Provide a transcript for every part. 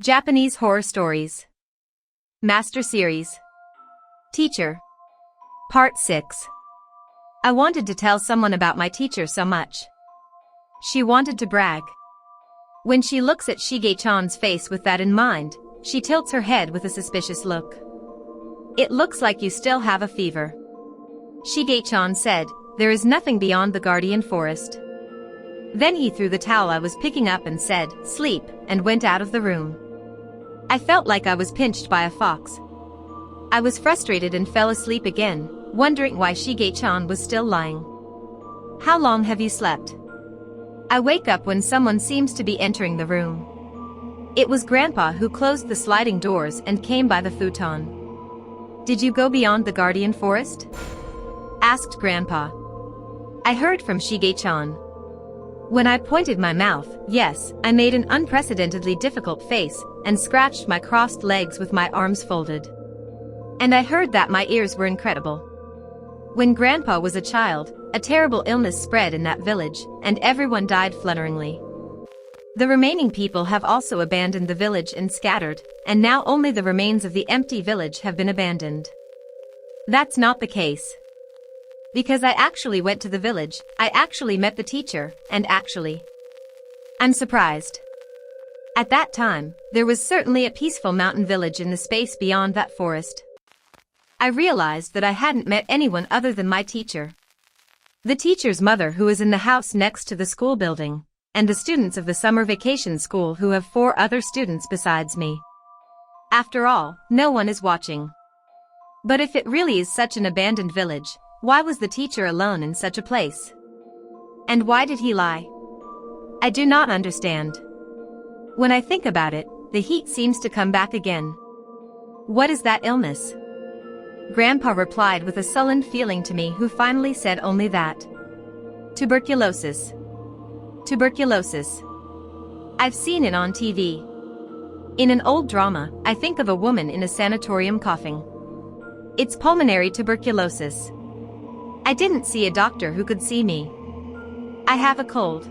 Japanese Horror Stories. Master Series. Teacher. Part 6. I wanted to tell someone about my teacher so much. She wanted to brag. When she looks at Shige-chan's face with that in mind, she tilts her head with a suspicious look. "It looks like you still have a fever." Shige-chan said, "There is nothing beyond the Guardian Forest." Then he threw the towel I was picking up and said, "Sleep," and went out of the room. I felt like I was pinched by a fox. I was frustrated and fell asleep again, wondering why Shige-chan was still lying. "How long have you slept?" I wake up when someone seems to be entering the room. It was Grandpa who closed the sliding doors and came by the futon. "Did you go beyond the Guardian Forest?" asked Grandpa. I heard from Shige-chan. When I pointed my mouth, yes, I made an unprecedentedly difficult face and scratched my crossed legs with my arms folded. And I heard that my ears were incredible. When Grandpa was a child, a terrible illness spread in that village, and everyone died flutteringly. The remaining people have also abandoned the village and scattered, and now only the remains of the empty village have been abandoned. That's not the case. Because I actually went to the village, I actually met the teacher, and actually, I'm surprised. At that time, there was certainly a peaceful mountain village in the space beyond that forest. I realized that I hadn't met anyone other than my teacher. The teacher's mother, who is in the house next to the school building, and the students of the summer vacation school who have 4 other students besides me. After all, no one is watching. But if it really is such an abandoned village, why was the teacher alone in such a place? And why did he lie? I do not understand. When I think about it, the heat seems to come back again. What is that illness? Grandpa replied with a sullen feeling to me, who finally said only that. Tuberculosis. Tuberculosis. I've seen it on TV. In an old drama, I think of a woman in a sanatorium coughing. It's pulmonary tuberculosis. I didn't see a doctor who could see me. I have a cold.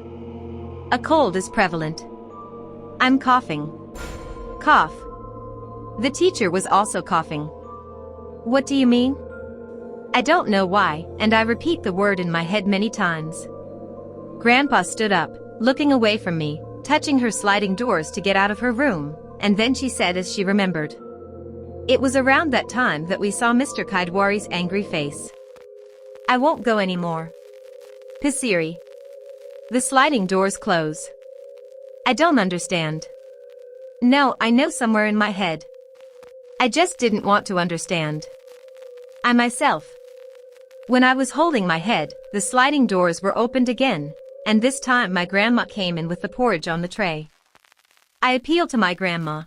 A cold is prevalent. I'm coughing. Cough. The teacher was also coughing. What do you mean? I don't know why, and I repeat the word in my head many times. Grandpa stood up, looking away from me, touching her sliding doors to get out of her room, and then she said as she remembered. It was around that time that we saw Mr. Kaidwari's angry face. I won't go anymore. Pisiri. The sliding doors close. I don't understand. No, I know somewhere in my head. I just didn't want to understand. I myself. When I was holding my head, the sliding doors were opened again, and this time my grandma came in with the porridge on the tray. I appealed to my grandma.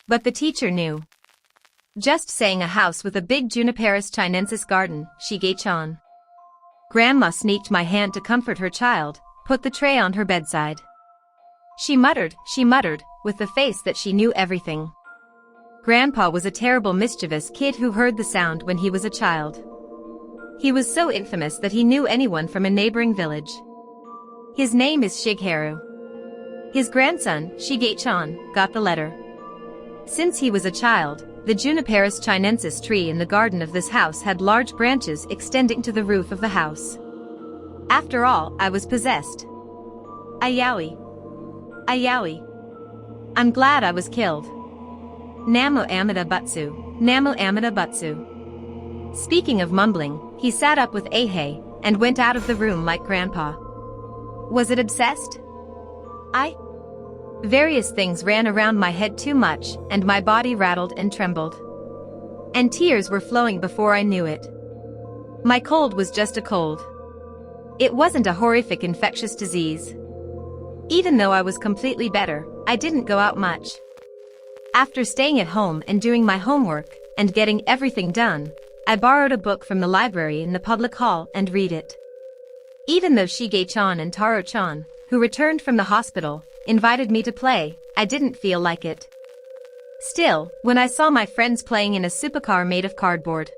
But the teacher knew. Just saying, a house with a big Juniperus chinensis garden, Shige-chan. Grandma sneaked my hand to comfort her child, put the tray on her bedside. She muttered, with the face that she knew everything. Grandpa was a terrible mischievous kid who heard the sound when he was a child. He was so infamous that he knew anyone from a neighboring village. His name is Shigeharu. His grandson, Shige-chan, got the letter. Since he was a child, the Juniperus chinensis tree in the garden of this house had large branches extending to the roof of the house. After all, I was possessed. Ayaoi. Ayaoi. I'm glad I was killed. Namo Amida Butsu. Namo Amida Butsu. Speaking of mumbling, he sat up with Ahei and went out of the room like Grandpa. Was it obsessed? Various things ran around my head too much, and my body rattled and trembled. And tears were flowing before I knew it. My cold was just a cold. It wasn't a horrific infectious disease. Even though I was completely better, I didn't go out much. After staying at home and doing my homework, and getting everything done, I borrowed a book from the library in the public hall and read it. Even though Shige-chan and Taro-chan, who returned from the hospital, invited me to play, I didn't feel like it. Still, when I saw my friends playing in a supercar made of cardboard,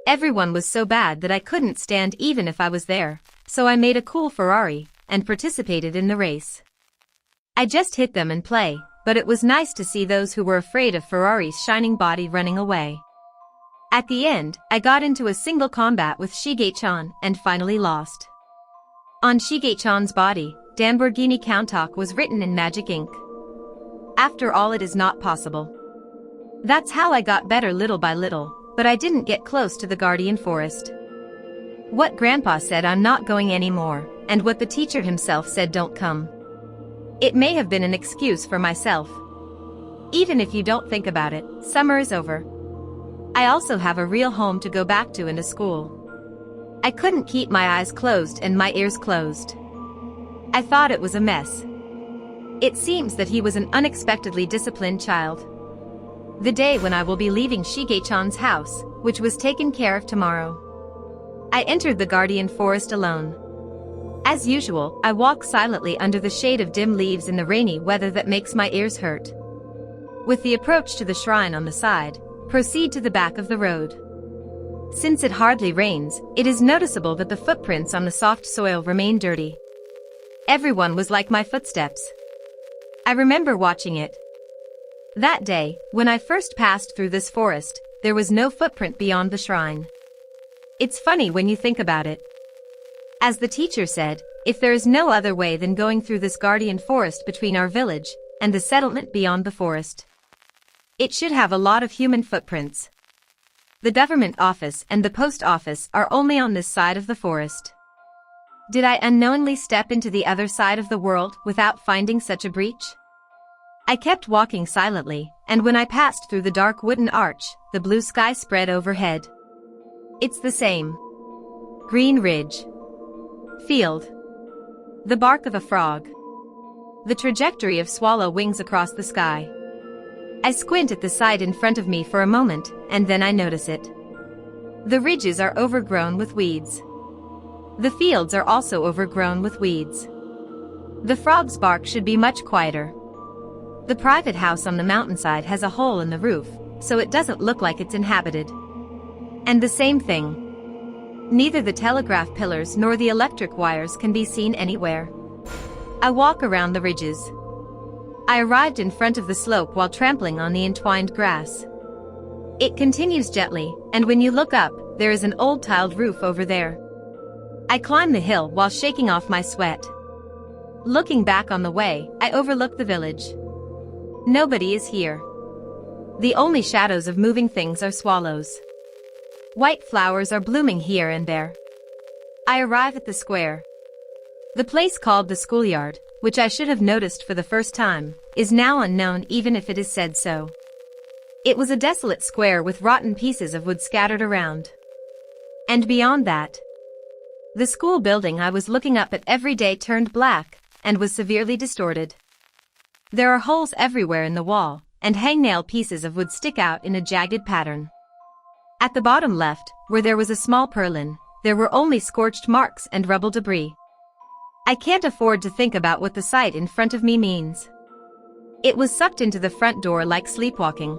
everyone was so bad that I couldn't stand even if I was there, so I made a cool Ferrari and participated in the race. I just hit them and play, but it was nice to see those who were afraid of Ferrari's shining body running away. At the end, I got into a single combat with Shige-chan and finally lost. On Shige-chan's body, Lamborghini Countach was written in magic ink. After all, it is not possible. That's how I got better little by little, but I didn't get close to the Guardian Forest. What Grandpa said, I'm not going anymore, and what the teacher himself said, don't come. It may have been an excuse for myself. Even if you don't think about it, summer is over. I also have a real home to go back to and a school. I couldn't keep my eyes closed and my ears closed. I thought it was a mess. It seems that he was an unexpectedly disciplined child. The day when I will be leaving Shige-chan's house, which was taken care of tomorrow. I entered the Guardian Forest alone. As usual, I walk silently under the shade of dim leaves in the rainy weather that makes my ears hurt. With the approach to the shrine on the side, proceed to the back of the road. Since it hardly rains, it is noticeable that the footprints on the soft soil remain dirty. Everyone was like my footsteps. I remember watching it. That day, when I first passed through this forest, there was no footprint beyond the shrine. It's funny when you think about it. As the teacher said, if there is no other way than going through this Guardian Forest between our village and the settlement beyond the forest, it should have a lot of human footprints. The government office and the post office are only on this side of the forest. Did I unknowingly step into the other side of the world without finding such a breach? I kept walking silently, and when I passed through the dark wooden arch, the blue sky spread overhead. It's the same. Green ridge. Field. The bark of a frog. The trajectory of swallow wings across the sky. I squint at the sight in front of me for a moment, and then I notice it. The ridges are overgrown with weeds. The fields are also overgrown with weeds. The frog's bark should be much quieter. The private house on the mountainside has a hole in the roof, so it doesn't look like it's inhabited. And the same thing. Neither the telegraph pillars nor the electric wires can be seen anywhere. I walk around the ridges. I arrived in front of the slope while trampling on the entwined grass. It continues gently, and when you look up, there is an old tiled roof over there. I climb the hill while shaking off my sweat. Looking back on the way, I overlook the village. Nobody is here. The only shadows of moving things are swallows. White flowers are blooming here and there. I arrive at the square. The place called the schoolyard, which I should have noticed for the first time, is now unknown even if it is said so. It was a desolate square with rotten pieces of wood scattered around. And beyond that, the school building I was looking up at every day turned black and was severely distorted. There are holes everywhere in the wall, and hangnail pieces of wood stick out in a jagged pattern. At the bottom left, where there was a small purlin, there were only scorched marks and rubble debris. I can't afford to think about what the sight in front of me means. It was sucked into the front door like sleepwalking.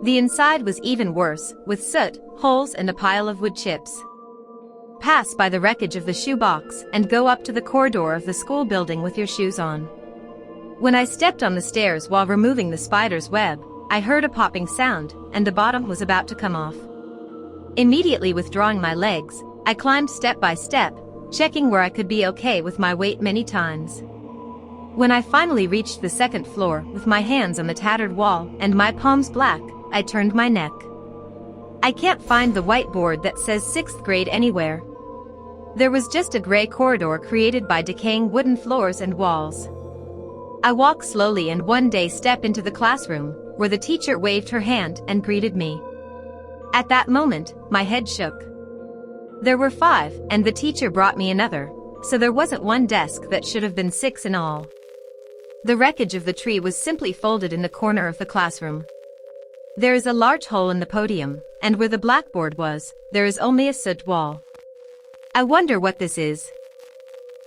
The inside was even worse, with soot, holes and a pile of wood chips. Pass by the wreckage of the shoe box and go up to the corridor of the school building with your shoes on. When I stepped on the stairs while removing the spider's web, I heard a popping sound, and the bottom was about to come off. Immediately withdrawing my legs, I climbed step by step, checking where I could be okay with my weight many times. When I finally reached the second floor with my hands on the tattered wall and my palms black, I turned my neck. I can't find the whiteboard that says 6th grade anywhere. There was just a gray corridor created by decaying wooden floors and walls. I walk slowly and one day step into the classroom, where the teacher waved her hand and greeted me. At that moment, my head shook. There were 5, and the teacher brought me another, so there wasn't one desk that should have been 6 in all. The wreckage of the tree was simply folded in the corner of the classroom. There is a large hole in the podium, and where the blackboard was, there is only a soot wall. I wonder what this is.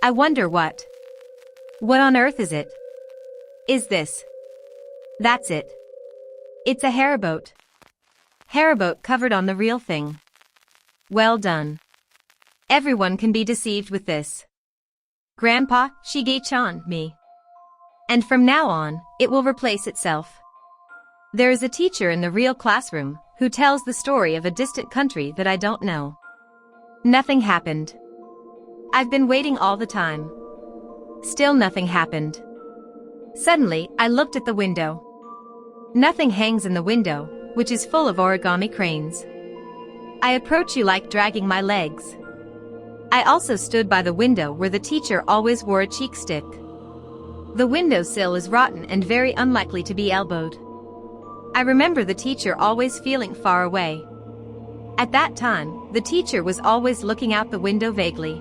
I wonder what. What on earth is it? Is this? That's it. It's a haribote. Haribote covered on the real thing. Well done. Everyone can be deceived with this. Grandpa, Shige-chan, me. And from now on, it will replace itself. There is a teacher in the real classroom who tells the story of a distant country that I don't know. Nothing happened. I've been waiting all the time. Still nothing happened. Suddenly, I looked at the window. Nothing hangs in the window, which is full of origami cranes. I approach you like dragging my legs. I also stood by the window where the teacher always wore a cheek stick. The windowsill is rotten and very unlikely to be elbowed. I remember the teacher always feeling far away. At that time, the teacher was always looking out the window vaguely.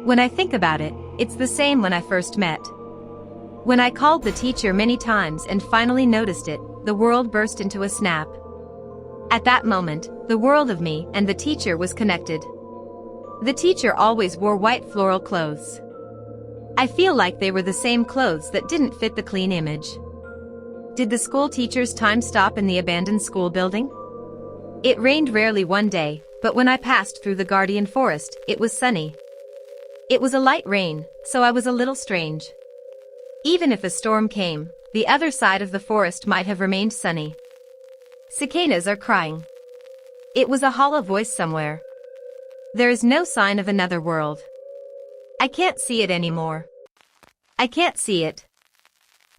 When I think about it, it's the same when I first met. When I called the teacher many times and finally noticed it, the world burst into a snap. At that moment, the world of me and the teacher was connected. The teacher always wore white floral clothes. I feel like they were the same clothes that didn't fit the clean image. Did the school teacher's time stop in the abandoned school building? It rained rarely one day, but when I passed through the Guardian Forest, it was sunny. It was a light rain, so I was a little strange. Even if a storm came, the other side of the forest might have remained sunny. Cicadas are crying. It was a hollow voice somewhere. There is no sign of another world. I can't see it anymore. I can't see it.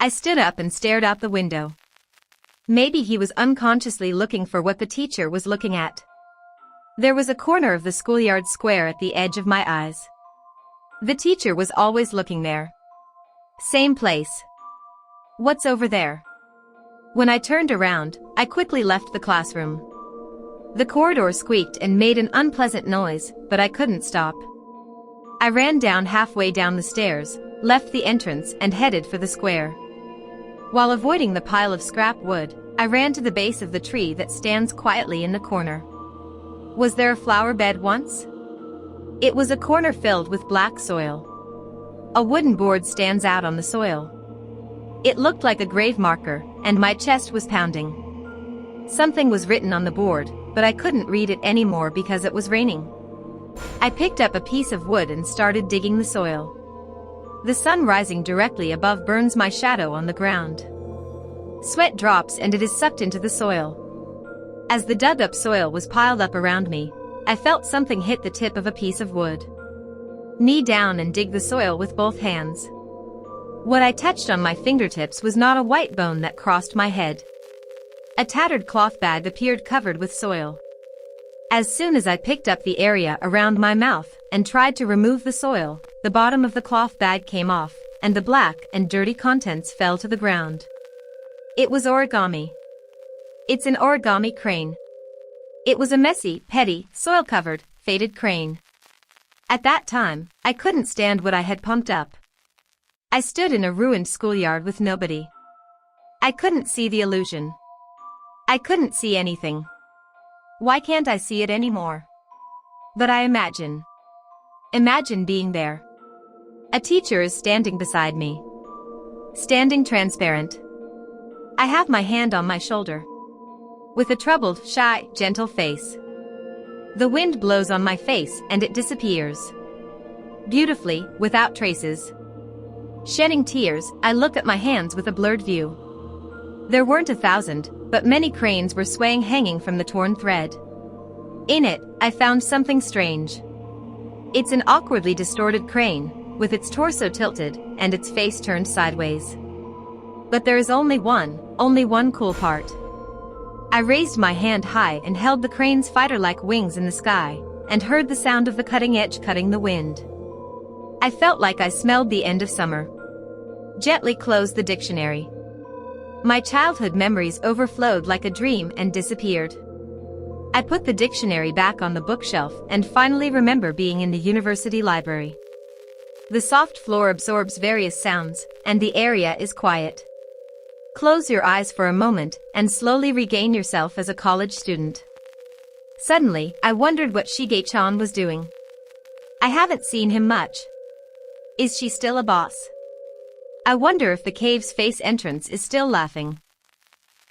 I stood up and stared out the window. Maybe he was unconsciously looking for what the teacher was looking at. There was a corner of the schoolyard square at the edge of my eyes. The teacher was always looking there. Same place. What's over there? When I turned around, I quickly left the classroom. The corridor squeaked and made an unpleasant noise, but I couldn't stop. I ran down halfway down the stairs, left the entrance and headed for the square. While avoiding the pile of scrap wood, I ran to the base of the tree that stands quietly in the corner. Was there a flower bed once? It was a corner filled with black soil. A wooden board stands out on the soil. It looked like a grave marker, and my chest was pounding. Something was written on the board, but I couldn't read it anymore because it was raining. I picked up a piece of wood and started digging the soil. The sun rising directly above burns my shadow on the ground. Sweat drops and it is sucked into the soil. As the dug-up soil was piled up around me, I felt something hit the tip of a piece of wood. Knee down and dig the soil with both hands. What I touched on my fingertips was not a white bone that crossed my head. A tattered cloth bag appeared covered with soil. As soon as I picked up the area around my mouth and tried to remove the soil, the bottom of the cloth bag came off, and the black and dirty contents fell to the ground. It was origami. It's an origami crane. It was a messy, petty, soil-covered, faded crane. At that time, I couldn't stand what I had pumped up. I stood in a ruined schoolyard with nobody. I couldn't see the illusion. I couldn't see anything. Why can't I see it anymore? But I imagine. Imagine being there. A teacher is standing beside me. Standing transparent. I have my hand on my shoulder. With a troubled, shy, gentle face. The wind blows on my face and it disappears. Beautifully, without traces. Shedding tears, I look at my hands with a blurred view. There weren't 1,000, but many cranes were swaying hanging from the torn thread. In it, I found something strange. It's an awkwardly distorted crane, with its torso tilted and its face turned sideways. But there is only one cool part. I raised my hand high and held the crane's fighter-like wings in the sky, and heard the sound of the cutting edge cutting the wind. I felt like I smelled the end of summer. Gently closed the dictionary. My childhood memories overflowed like a dream and disappeared. I put the dictionary back on the bookshelf and finally remember being in the university library. The soft floor absorbs various sounds, and the area is quiet. Close your eyes for a moment and slowly regain yourself as a college student. Suddenly, I wondered what Shige-chan was doing. I haven't seen him much. Is she still a boss? I wonder if the cave's face entrance is still laughing.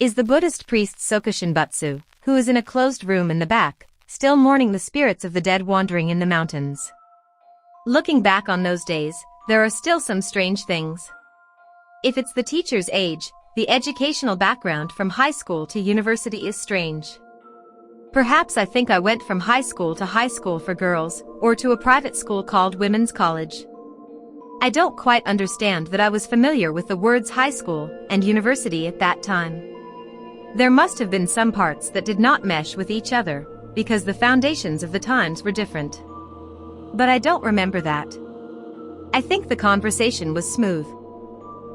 Is the Buddhist priest Soka Shinbutsu, who is in a closed room in the back, still mourning the spirits of the dead wandering in the mountains? Looking back on those days, there are still some strange things. If it's the teacher's age, the educational background from high school to university is strange. Perhaps I think I went from high school to high school for girls, or to a private school called Women's College. I don't quite understand that I was familiar with the words high school and university at that time. There must have been some parts that did not mesh with each other, because the foundations of the times were different. But I don't remember that. I think the conversation was smooth.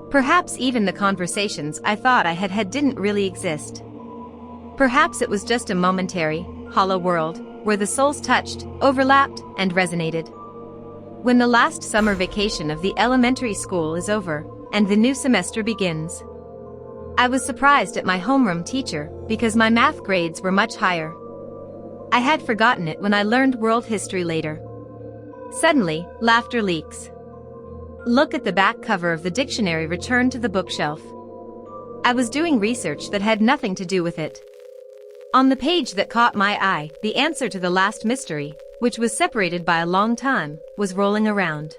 Perhaps even the conversations I thought I had had didn't really exist. Perhaps it was just a momentary, hollow world, where the souls touched, overlapped, and resonated. When the last summer vacation of the elementary school is over, and the new semester begins, I was surprised at my homeroom teacher because my math grades were much higher. I had forgotten it when I learned world history later. Suddenly, laughter leaks. Look at the back cover of the dictionary returned to the bookshelf. I was doing research that had nothing to do with it. On the page that caught my eye, the answer to the last mystery, which was separated by a long time, was rolling around.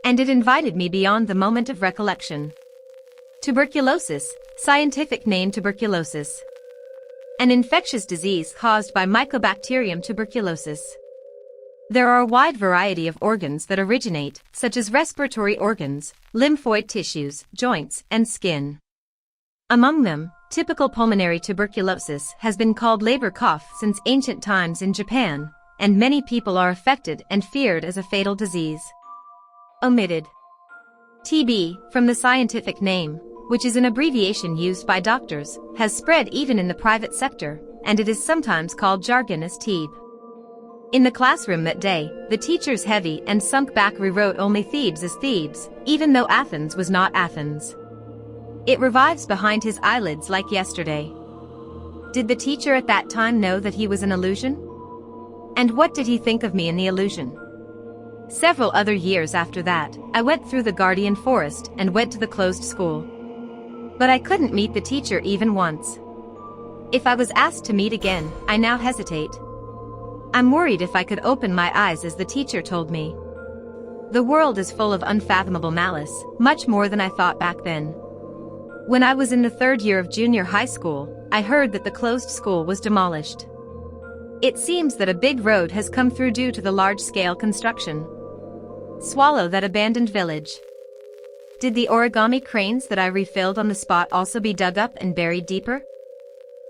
And it invited me beyond the moment of recollection. Tuberculosis, scientific name tuberculosis. An infectious disease caused by Mycobacterium tuberculosis. There are a wide variety of organs that originate, such as respiratory organs, lymphoid tissues, joints, and skin. Among them, typical pulmonary tuberculosis has been called labor cough since ancient times in Japan, and many people are affected and feared as a fatal disease. Omitted. TB, from the scientific name, which is an abbreviation used by doctors, has spread even in the private sector, and it is sometimes called jargon as TB. In the classroom that day, the teacher's heavy and sunk back rewrote only Thebes as Thebes, even though Athens was not Athens. It revives behind his eyelids like yesterday. Did the teacher at that time know that he was an illusion? And what did he think of me in the illusion? Several other years after that, I went through the Guardian Forest and went to the closed school. But I couldn't meet the teacher even once. If I was asked to meet again, I now hesitate. I'm worried if I could open my eyes as the teacher told me. The world is full of unfathomable malice, much more than I thought back then. When I was in the third year of junior high school, I heard that the closed school was demolished. It seems that a big road has come through due to the large-scale construction. Swallow that abandoned village. Did the origami cranes that I refilled on the spot also be dug up and buried deeper?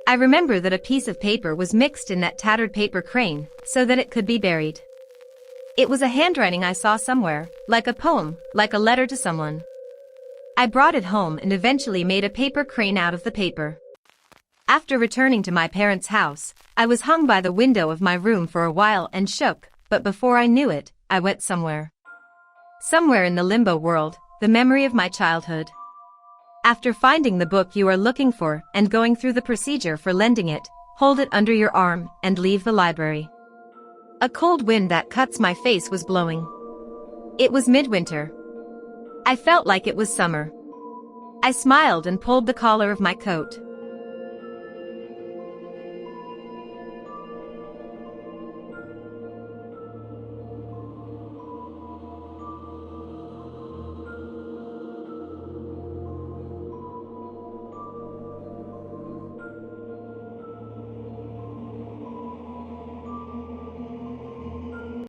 I remember that a piece of paper was mixed in that tattered paper crane, so that it could be buried. It was a handwriting I saw somewhere, like a poem, like a letter to someone. I brought it home and eventually made a paper crane out of the paper. After returning to my parents' house, I was hung by the window of my room for a while and shook, but before I knew it, I went somewhere. Somewhere in the limbo world, the memory of my childhood. After finding the book you are looking for and going through the procedure for lending it, hold it under your arm and leave the library. A cold wind that cuts my face was blowing. It was midwinter. I felt like it was summer. I smiled and pulled the collar of my coat.